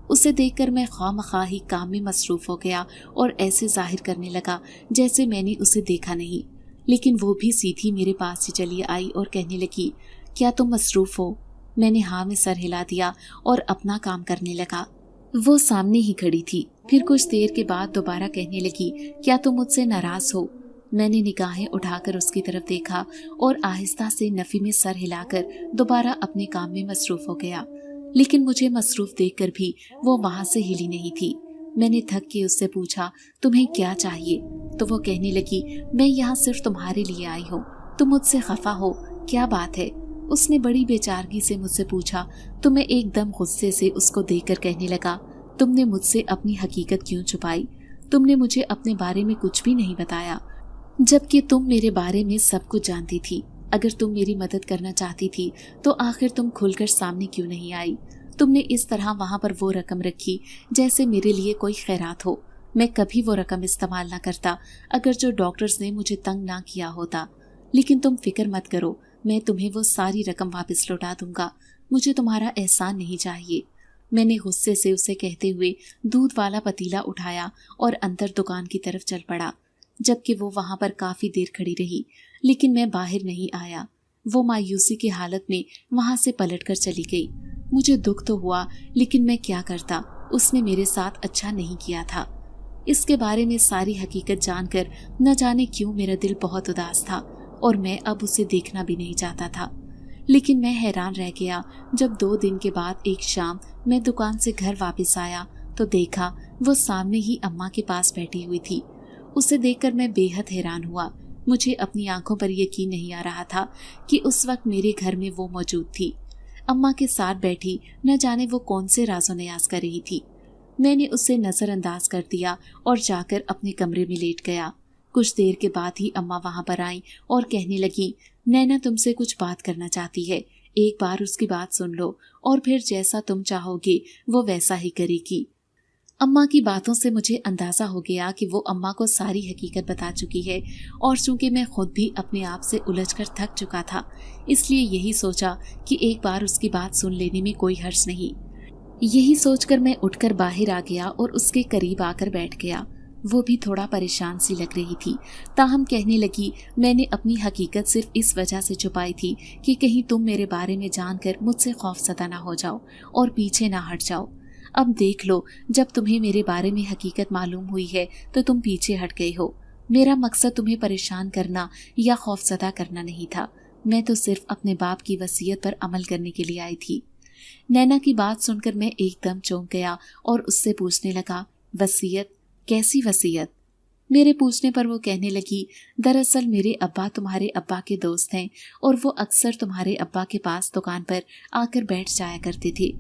उसे देखकर मैं खामखा ही काम में मसरूफ़ हो गया और ऐसे जाहिर करने लगा जैसे मैंने उसे देखा नहीं। लेकिन वो भी सीधी मेरे पास ही चली आई और कहने लगी, क्या तुम मसरूफ़ हो? मैंने हाँ में सर हिला दिया और अपना काम करने लगा। वो सामने ही खड़ी थी। फिर कुछ देर के बाद दोबारा कहने लगी, क्या तुम मुझसे नाराज़ हो? मैंने निगाहें उठाकर उसकी तरफ देखा और आहिस्ता से नफ़ी में सर हिलाकर दोबारा अपने काम में मसरूफ़ हो गया। लेकिन मुझे मसरूफ़ देखकर भी वो वहाँ से हिली नहीं थी। मैंने थक के उससे पूछा, तुम्हें क्या चाहिए? तो वो कहने लगी, मैं यहाँ सिर्फ तुम्हारे लिए आई हूँ, तुम मुझसे खफा हो, क्या बात है? उसने बड़ी बेचारगी से मुझसे पूछा तो मैं एकदम गुस्से से उसको देखकर कहने लगा, तुमने मुझसे अपनी हकीकत क्यों छुपाई? तुमने मुझे अपने बारे में कुछ भी नहीं बताया, जबकि तुम मेरे बारे में सब कुछ जानती थी। अगर तुम मेरी मदद करना चाहती थी तो आखिर तुम खुलकर सामने क्यों नहीं आई? तुमने इस तरह वहाँ पर वो रकम रखी जैसे मेरे लिए कोई खैरात हो। मैं कभी वो रकम इस्तेमाल ना करता अगर जो डॉक्टर्स ने मुझे तंग ना किया होता। लेकिन तुम फिक्र मत करो, मैं तुम्हें वो सारी रकम वापस लौटा दूंगा। मुझे तुम्हारा एहसान नहीं चाहिए। मैंने गुस्से से उसे कहते हुए दूध वाला पतीला उठाया और अंदर दुकान की तरफ चल पड़ा, जबकि वो वहां पर काफी देर खड़ी रही, लेकिन मैं बाहर नहीं आया। वो मायूसी की हालत में वहां से पलटकर चली गई। मुझे दुख तो हुआ, लेकिन मैं क्या करता, उसने मेरे साथ अच्छा नहीं किया था। इसके बारे में सारी हकीकत जानकर न जाने क्यों मेरा दिल बहुत उदास था और मैं अब उसे देखना भी नहीं चाहता था। लेकिन मैं हैरान रह गया जब 2 दिन के बाद एक शाम मैं दुकान से घर वापस आया तो देखा वो सामने ही अम्मा के पास बैठी हुई थी। उसे देखकर मैं बेहद हैरान हुआ। मुझे अपनी आंखों पर यकीन नहीं आ रहा था कि उस वक्त मेरे घर में वो मौजूद थी। अम्मा के साथ बैठी न जाने वो कौन से राज़ो न्याज़ कर रही थी। मैंने उसे नज़रअंदाज कर दिया और जाकर अपने कमरे में लेट गया। कुछ देर के बाद ही अम्मा वहां पर आई और कहने लगी, नैना तुमसे कुछ बात करना चाहती है, एक बार उसकी बात सुन लो और फिर जैसा तुम चाहोगे वो वैसा ही करेगी। अम्मा की बातों से मुझे अंदाजा हो गया कि वो अम्मा को सारी हकीकत बता चुकी है, और चूंकि मैं खुद भी अपने आप से उलझकर थक चुका था, इसलिए यही सोचा कि एक बार उसकी बात सुन लेने में कोई हर्ज नहीं। यही सोचकर मैं उठकर बाहर आ गया और उसके करीब आकर बैठ गया। वो भी थोड़ा परेशान सी लग रही थी, ताहम कहने लगी, मैंने अपनी हकीकत सिर्फ इस वजह से छुपाई थी कि कहीं तुम मेरे बारे में जानकर मुझसे खौफज़दा ना हो जाओ और पीछे ना हट जाओ। अब देख लो, जब तुम्हें मेरे बारे में हकीकत मालूम हुई है तो तुम पीछे हट गए हो। मेरा मकसद तुम्हें परेशान करना या खौफज़दा करना नहीं था, मैं तो सिर्फ अपने बाप की वसीयत पर अमल करने के लिए आई थी। नैना की बात सुनकर मैं एकदम चौंक गया और उससे पूछने लगा, वसीयत? कैसी वसीयत? मेरे पूछने पर वो कहने लगी, दरअसल मेरे अब्बा तुम्हारे अब्बा के दोस्त हैं और वो अक्सर तुम्हारे अब्बा के पास दुकान पर आकर बैठ जाया करते थे।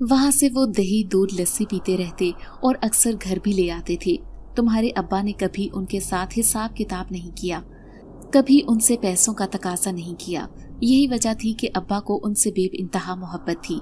वहां से वो दही दूध लस्सी पीते रहते और अक्सर घर भी ले आते थे। तुम्हारे अब्बा ने कभी उनके साथ हिसाब किताब नहीं किया, कभी उनसे पैसों का तकाजा नहीं किया। यही वजह थी कि अब्बा को उनसे बेइंतहा मोहब्बत थी।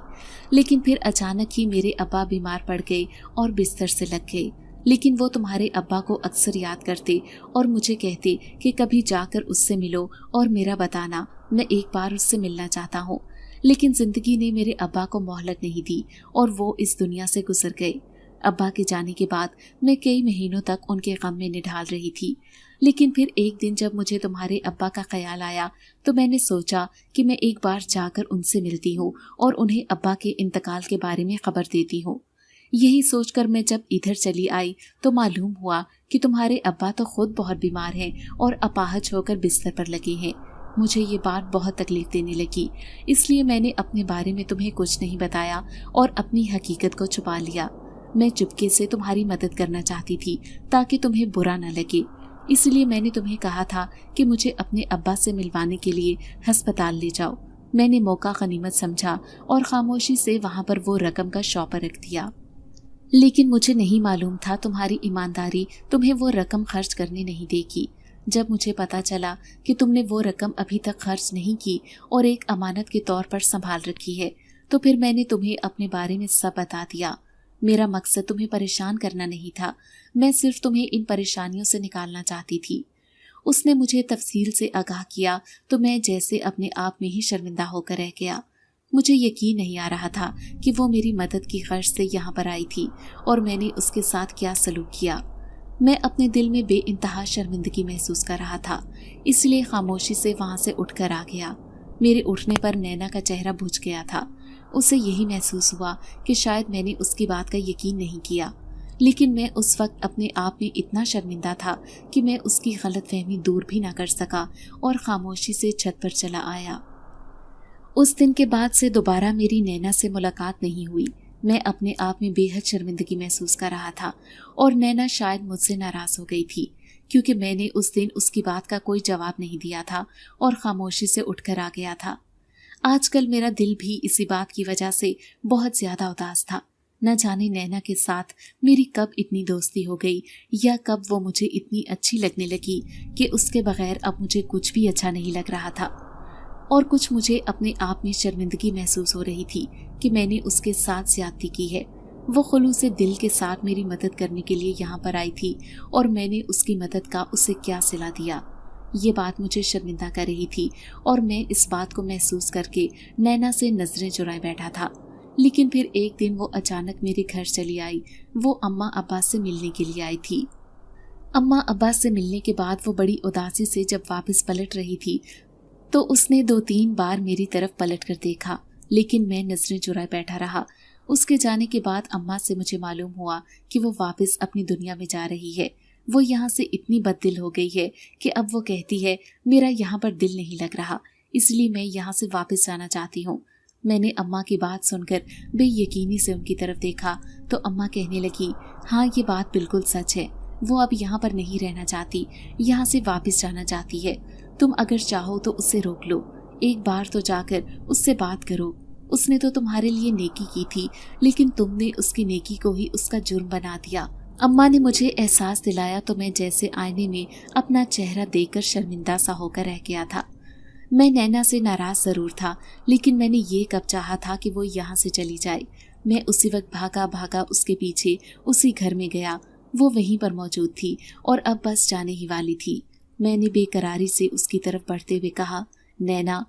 लेकिन फिर अचानक ही मेरे अब्बा बीमार पड़ गए और बिस्तर से लग गए। लेकिन वो तुम्हारे अब्बा को अक्सर याद करते और मुझे कहते कि कभी जाकर उससे मिलो और मेरा बताना, मैं एक बार उससे मिलना चाहता हूँ। लेकिन जिंदगी ने मेरे अब्बा को मोहलत नहीं दी और वो इस दुनिया से गुजर गए। अब्बा के जाने के बाद मैं कई महीनों तक उनके गम में निढाल रही थी। लेकिन फिर एक दिन जब मुझे तुम्हारे अब्बा का ख्याल आया तो मैंने सोचा कि मैं एक बार जाकर उनसे मिलती हूँ और उन्हें अब्बा के इंतकाल के बारे में खबर देती हूँ। यही सोचकर मैं जब इधर चली आई तो मालूम हुआ कि तुम्हारे अब्बा तो खुद बहुत बीमार हैं और अपाहज होकर बिस्तर पर लगे हैं। मुझे ये बात बहुत तकलीफ देने लगी, इसलिए मैंने अपने बारे में तुम्हें कुछ नहीं बताया और अपनी हकीकत को छुपा लिया। मैं चुपके से तुम्हारी मदद करना चाहती थी ताकि तुम्हें बुरा न लगे। इसलिए मैंने तुम्हें कहा था कि मुझे अपने अब्बा से मिलवाने के लिए अस्पताल ले जाओ। मैंने मौका गनीमत समझा और खामोशी से वहां पर वो रकम का शॉपर रख दिया। लेकिन मुझे नहीं मालूम था तुम्हारी ईमानदारी तुम्हें वो रकम खर्च करने नहीं देगी। जब मुझे पता चला कि तुमने वो रकम अभी तक खर्च नहीं की और एक अमानत के तौर पर संभाल रखी है, तो फिर मैंने तुम्हें अपने बारे में सब बता दिया। मेरा मकसद तुम्हें परेशान करना नहीं था, मैं सिर्फ तुम्हें इन परेशानियों से निकालना चाहती थी। उसने मुझे तफसील से आगाह किया तो मैं जैसे अपने आप में ही शर्मिंदा होकर रह गया। मुझे यकीन नहीं आ रहा था कि वो मेरी मदद की गर्ज से यहाँ पर आई थी और मैंने उसके साथ क्या सलूक किया। मैं अपने दिल में बेइंतहा शर्मिंदगी महसूस कर रहा था, इसलिए खामोशी से वहाँ से उठकर आ गया। मेरे उठने पर नैना का चेहरा बुझ गया था। उसे यही महसूस हुआ कि शायद मैंने उसकी बात का यकीन नहीं किया, लेकिन मैं उस वक्त अपने आप में इतना शर्मिंदा था कि मैं उसकी गलतफहमी दूर भी ना कर सका और खामोशी से छत पर चला आया। उस दिन के बाद से दोबारा मेरी नैना से मुलाकात नहीं हुई। मैं अपने आप में बेहद शर्मिंदगी महसूस कर रहा था और नैना शायद मुझसे नाराज हो गई थी क्योंकि मैंने उस दिन उसकी बात का कोई जवाब नहीं दिया था और खामोशी से उठकर आ गया था। आजकल मेरा दिल भी इसी बात की वजह से बहुत ज्यादा उदास था। न जाने नैना के साथ मेरी कब इतनी दोस्ती हो गई या कब वो मुझे इतनी अच्छी लगने लगी कि उसके बगैर अब मुझे कुछ भी अच्छा नहीं लग रहा था। और कुछ मुझे अपने आप में शर्मिंदगी महसूस हो रही थी कि मैंने उसके साथ ज्यादती की है। वो खुलूस से दिल के साथ मेरी मदद करने के लिए यहाँ पर आई थी और मैंने उसकी मदद का उसे क्या सिला दिया। ये बात मुझे शर्मिंदा कर रही थी और मैं इस बात को महसूस करके नैना से नजरें चुराए बैठा था। लेकिन फिर एक दिन वो अचानक मेरे घर चली आई। वो अम्मा अब्बास से मिलने के लिए आई थी। अम्मा अब्बास से मिलने के बाद वो बड़ी उदासी से जब वापस पलट रही थी तो उसने 2-3 बार मेरी तरफ पलट कर देखा, लेकिन मैं नजरें चुराए बैठा रहा। उसके जाने के बाद अम्मा से मुझे मालूम हुआ कि वो वापस अपनी दुनिया में जा रही है। वो यहाँ से इतनी बददिल हो गई है कि अब वो कहती है मेरा यहाँ पर दिल नहीं लग रहा, इसलिए मैं यहाँ से वापस जाना चाहती हूँ। मैंने अम्मा की बात सुनकर बेयकीनी से उनकी तरफ देखा तो अम्मा कहने लगी, हाँ ये बात बिल्कुल सच है, वो अब यहाँ पर नहीं रहना चाहती, यहाँ से वापस जाना चाहती है। तुम अगर चाहो तो उसे रोक लो, एक बार तो जाकर उससे बात करो। उसने तो तुम्हारे लिए नेकी की थी, लेकिन तुमने उसकी नेकी को ही उसका जुर्म बना दिया। अम्मा ने मुझे एहसास दिलाया तो मैं जैसे आईने में अपना चेहरा देखकर शर्मिंदा सा होकर रह गया था। मैं नैना से नाराज जरूर था, लेकिन मैंने ये कब चाहा था कि वो यहाँ से चली जाए। मैं उसी वक्त भागा भागा उसके पीछे उसी घर में गया। वो वहीं पर मौजूद थी और अब बस जाने ही वाली थी। मैंने बेकरारी से उसकी तरफ बढ़ते हुए कहा, नैना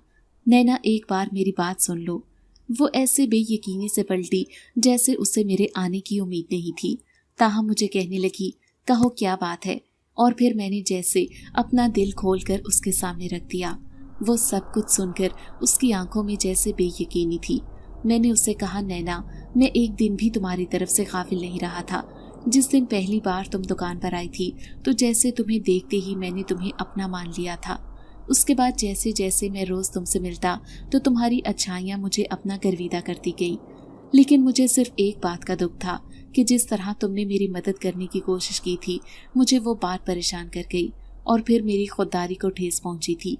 नैना एक बार मेरी बात सुन लो। वो ऐसे बेयकीनी से पलटी जैसे उसे मेरे आने की उम्मीद नहीं थी। ताहम मुझे कहने लगी, कहो क्या बात है। और फिर मैंने जैसे अपना दिल खोलकर उसके सामने रख दिया। वो सब कुछ सुनकर उसकी आंखों में जैसे बेयकीनी थी। मैंने उससे कहा, नैना मैं एक दिन भी तुम्हारी तरफ से गाफिल नहीं रहा था। जिस दिन पहली बार तुम दुकान पर आई थी तो जैसे तुम्हें देखते ही मैंने तुम्हें अपना मान लिया था। उसके बाद जैसे जैसे मैं रोज तुमसे मिलता तो तुम्हारी अच्छाइयाँ मुझे अपना गर्विदा करती गई। लेकिन मुझे सिर्फ एक बात का दुख था कि जिस तरह तुमने मेरी मदद करने की कोशिश की थी, मुझे वो बात परेशान कर गई और फिर मेरी खुददारी को ठेस पहुंची थी।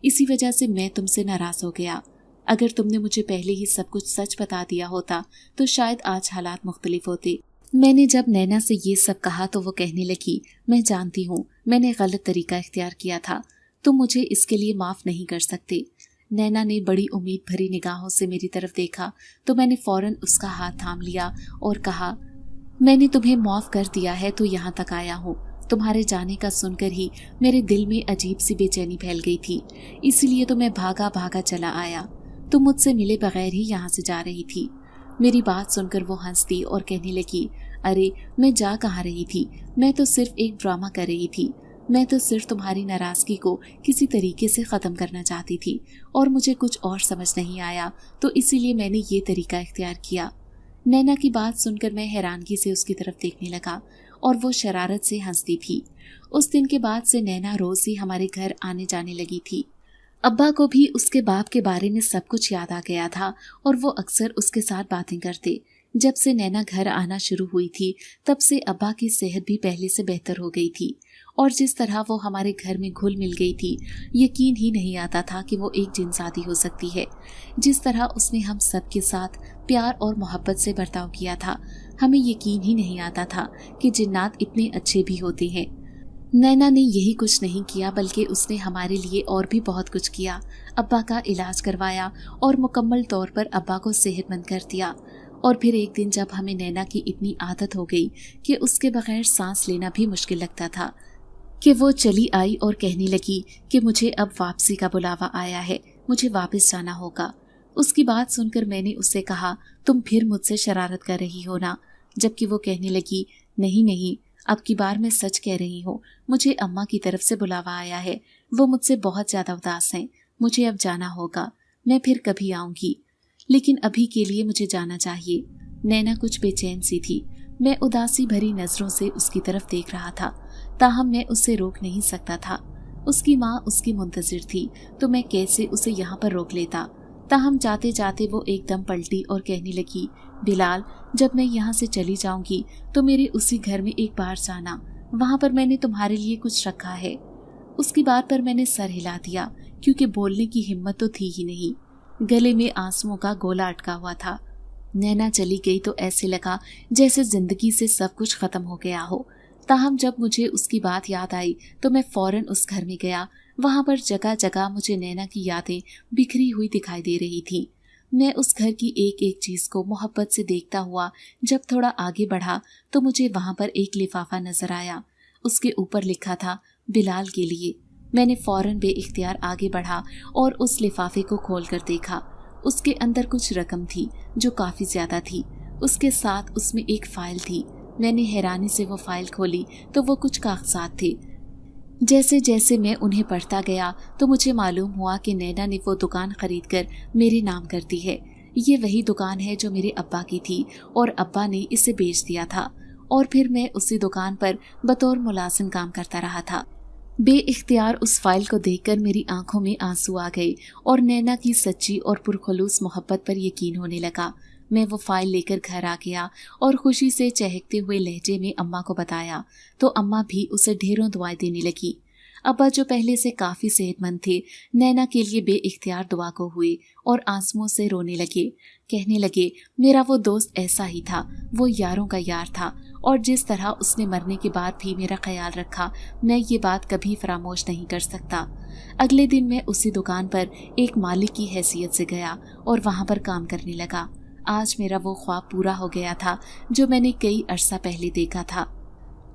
इसी वजह से मैं तुमसे नाराज हो गया। अगर तुमने मुझे पहले ही सब कुछ सच बता दिया होता तो शायद आज हालात मुख्तलिफ होते। मैंने जब नैना से ये सब कहा तो वो कहने लगी, मैं जानती हूँ मैंने गलत तरीका इख्तियार किया था, तुम मुझे इसके लिए माफ़ नहीं कर सकते। नैना ने बड़ी उम्मीद भरी निगाहों से मेरी तरफ देखा तो मैंने फौरन उसका हाथ थाम लिया और कहा, मैंने तुम्हें माफ़ कर दिया है तो यहाँ तक आया हूँ। तुम्हारे जाने का सुनकर ही मेरे दिल में अजीब सी बेचैनी फैल गई थी, इसलिए तो मैं भागा भागा चला आया। तुम मुझसे मिले बगैर ही यहाँ से जा रही थी। मेरी बात सुनकर वो हंसती और कहने लगी, अरे मैं जा कहाँ रही थी, मैं तो सिर्फ एक ड्रामा कर रही थी। मैं तो सिर्फ तुम्हारी नाराज़गी को किसी तरीके से ख़त्म करना चाहती थी और मुझे कुछ और समझ नहीं आया तो इसीलिए मैंने ये तरीका इख्तियार किया। नैना की बात सुनकर मैं हैरानगी से उसकी तरफ देखने लगा और वो शरारत से हंसती थी। उस दिन के बाद से नैना रोज़ ही हमारे घर आने जाने लगी थी। अब्बा को भी उसके बाप के बारे में सब कुछ याद आ गया था और वो अक्सर उसके साथ बातें करते। जब से नैना घर आना शुरू हुई थी तब से अब्बा की सेहत भी पहले से बेहतर हो गई थी और जिस तरह वो हमारे घर में घुल मिल गई थी, यकीन ही नहीं आता था कि वो एक जिन्सादी हो सकती है। जिस तरह उसने हम सब के साथ प्यार और मोहब्बत से बर्ताव किया था, हमें यकीन ही नहीं आता था कि जिन्नात इतने अच्छे भी होते हैं। नैना ने यही कुछ नहीं किया बल्कि उसने हमारे लिए और भी बहुत कुछ किया। अब्बा का इलाज करवाया और मुकम्मल तौर पर अब्बा को सेहतमंद कर दिया और फिर एक दिन जब हमें नैना की इतनी आदत हो गई कि उसके बगैर सांस लेना भी मुश्किल लगता था कि वो चली आई और कहने लगी कि मुझे अब वापसी का बुलावा आया है, मुझे वापस जाना होगा। उसकी बात सुनकर मैंने उससे कहा, तुम फिर मुझसे शरारत कर रही हो ना? जबकि वो कहने लगी, नहीं नहीं, अब की बार मैं सच कह रही हूँ, मुझे अम्मा की तरफ से बुलावा आया है, वो मुझसे बहुत ज्यादा उदास हैं, मुझे अब जाना होगा, मैं फिर कभी आऊंगी, लेकिन अभी के लिए मुझे जाना चाहिए। नैना कुछ बेचैन सी थी। मैं उदासी भरी नजरों से उसकी तरफ देख रहा था, ताहम मैं उसे रोक नहीं सकता था। उसकी माँ उसकी मुंतजिर थी, तो मैं कैसे उसे यहाँ पर रोक लेता। ताहम जाते जाते वो एकदम पलटी और कहने लगी, बिलाल, जब मैं यहाँ से चली जाऊंगी तो मेरे उसी घर में एक बार जाना, वहाँ पर मैंने तुम्हारे लिए कुछ रखा है। उसकी बात पर मैंने सर हिला दिया, क्योंकि बोलने की हिम्मत तो थी ही नहीं। गले में आंसुओं का गोला अटका हुआ था। नैना चली गई तो ऐसे लगा जैसे जिंदगी से सब कुछ खत्म हो गया हो। ताहम जब मुझे उसकी बात याद आई तो मैं फौरन उस घर में गया। वहां पर जगह जगह मुझे नैना की यादें बिखरी हुई दिखाई दे रही थी। मैं उस घर की एक एक चीज को मोहब्बत से देखता हुआ जब थोड़ा आगे बढ़ा तो मुझे वहां पर एक लिफाफा नजर आया। उसके ऊपर लिखा था, बिलाल के लिए। मैंने फौरन बेइख्तियार आगे बढ़ा और उस लिफाफे को खोलकर देखा। उसके अंदर कुछ रकम थी जो काफी ज्यादा थी। उसके साथ उसमें एक फाइल थी। मैंने हैरानी से वो फाइल खोली तो वो कुछ कागजात थे। जैसे जैसे मैं उन्हें पढ़ता गया तो मुझे मालूम हुआ कि नैना ने वो दुकान खरीद कर मेरे नाम कर दी है। ये वही दुकान है जो मेरे अब्बा की थी और अब्बा ने इसे बेच दिया था, और फिर मैं उसी दुकान पर बतौर मुलाजिम काम करता रहा था। बेइख्तियार उस फाइल को देखकर मेरी आंखों में आंसू आ गए और नैना की सच्ची और पुरखलूस मोहब्बत पर यकीन होने लगा। मैं वो फाइल लेकर घर आ गया और खुशी से चहकते हुए लहजे में अम्मा को बताया तो अम्मा भी उसे ढेरों दुआएं देने लगी। अब्बा जो पहले से काफी सेहतमंद थे, नैना के लिए बेइख्तियार दुआ को हुए और आंसुओं से रोने लगे। कहने लगे, मेरा वो दोस्त ऐसा ही था, वो यारों का यार था, और जिस तरह उसने मरने के बाद भी मेरा ख्याल रखा, मैं ये बात कभी फरामोश नहीं कर सकता। अगले दिन मैं उसी दुकान पर एक मालिक की हैसियत से गया और वहां पर काम करने लगा। आज मेरा वो ख्वाब पूरा हो गया था जो मैंने कई अरसा पहले देखा था।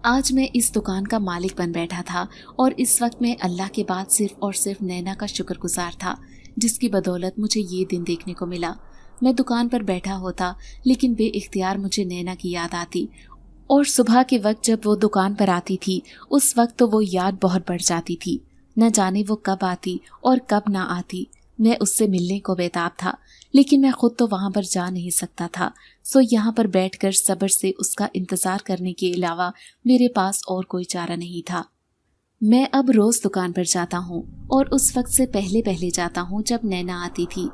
आज मैं इस दुकान का मालिक बन बैठा था और इस वक्त मैं अल्लाह के बाद सिर्फ और सिर्फ नैना का शुक्रगुजार था, जिसकी बदौलत मुझे ये दिन देखने को मिला। मैं दुकान पर बैठा होता लेकिन बेइख्तियार मुझे नैना की याद आती, और सुबह के वक्त जब वो दुकान पर आती थी उस वक्त तो वो याद बहुत बढ़ जाती थी। न जाने वो कब आती और कब ना आती। मैं उससे मिलने को बेताब था, लेकिन मैं खुद तो वहां पर जा नहीं सकता था, सो यहाँ पर बैठकर सब्र से उसका इंतजार करने के अलावा मेरे पास और कोई चारा नहीं था। मैं अब रोज दुकान पर जाता हूँ और उस वक्त से पहले पहले जाता हूँ जब नैना आती थी,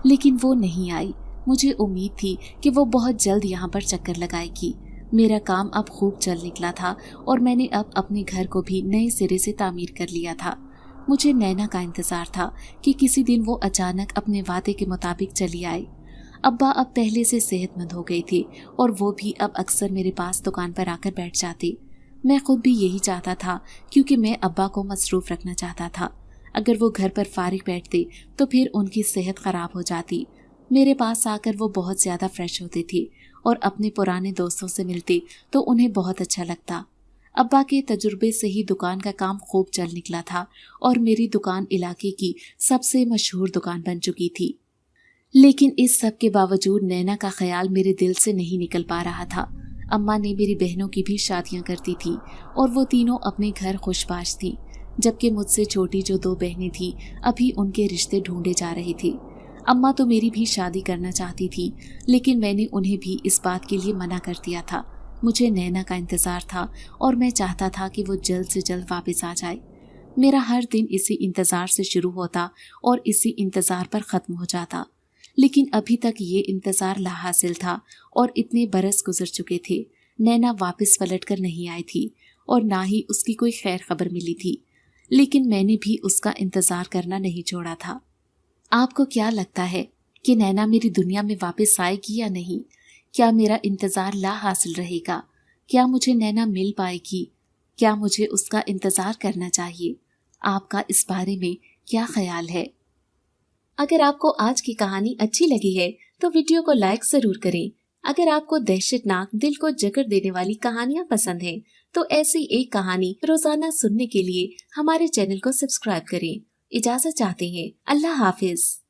लेकिन वो नहीं आई। मुझे उम्मीद थी कि वो बहुत जल्द यहाँ पर चक्कर लगाएगी। मेरा काम अब खूब चल निकला था और मैंने अब अपने घर को भी नए सिरे से तामीर कर लिया था। मुझे नैना का इंतजार था कि किसी दिन वो अचानक अपने वादे के मुताबिक चली आए। अब्बा अब पहले से सेहतमंद हो गए थे और वो भी अब अक्सर मेरे पास दुकान पर आकर बैठ जाते। मैं खुद भी यही चाहता था, क्योंकि मैं अब्बा को मसरूफ रखना चाहता था। अगर वो घर पर फारिग बैठते तो फिर उनकी सेहत खराब हो जाती। मेरे पास आकर वो बहुत ज्यादा फ्रेश होते थे और अपने पुराने दोस्तों से मिलते तो उन्हें बहुत अच्छा लगता। अब्बा के तजुर्बे से ही दुकान का काम खूब चल निकला था और मेरी दुकान इलाके की सबसे मशहूर दुकान बन चुकी थी। लेकिन इस सब के बावजूद नैना का ख्याल मेरे दिल से नहीं निकल पा रहा था। अम्मा ने मेरी बहनों की भी शादियां करती थी और वो तीनों अपने घर खुशबाश थी, जबकि मुझसे छोटी जो 2 बहनें थी अभी उनके रिश्ते ढूंढे जा रहे थे। अम्मा तो मेरी भी शादी करना चाहती थी, लेकिन मैंने उन्हें भी इस बात के लिए मना कर दिया था। मुझे नैना का इंतजार था और मैं चाहता था कि वो जल्द से जल्द वापस आ जाए। मेरा हर दिन इसी इंतजार से शुरू होता और इसी इंतजार पर खत्म हो जाता, लेकिन अभी तक ये इंतजार लाहासिल था और इतने बरस गुजर चुके थे। नैना वापस पलट कर नहीं आई थी और ना ही उसकी कोई खैर खबर मिली थी, लेकिन मैंने भी उसका इंतजार करना नहीं छोड़ा था। आपको क्या लगता है कि नैना मेरी दुनिया में वापस आएगी या नहीं? क्या मेरा इंतजार ला हासिल रहेगा? क्या मुझे नैना मिल पाएगी? क्या मुझे उसका इंतजार करना चाहिए? आपका इस बारे में क्या ख्याल है? अगर आपको आज की कहानी अच्छी लगी है तो वीडियो को लाइक जरूर करें। अगर आपको दहशतनाक, दिल को जकड़ देने वाली कहानियाँ पसंद हैं, तो ऐसी एक कहानी रोजाना सुनने के लिए हमारे चैनल को सब्सक्राइब करें। इजाजत चाहते हैं। अल्लाह हाफिज।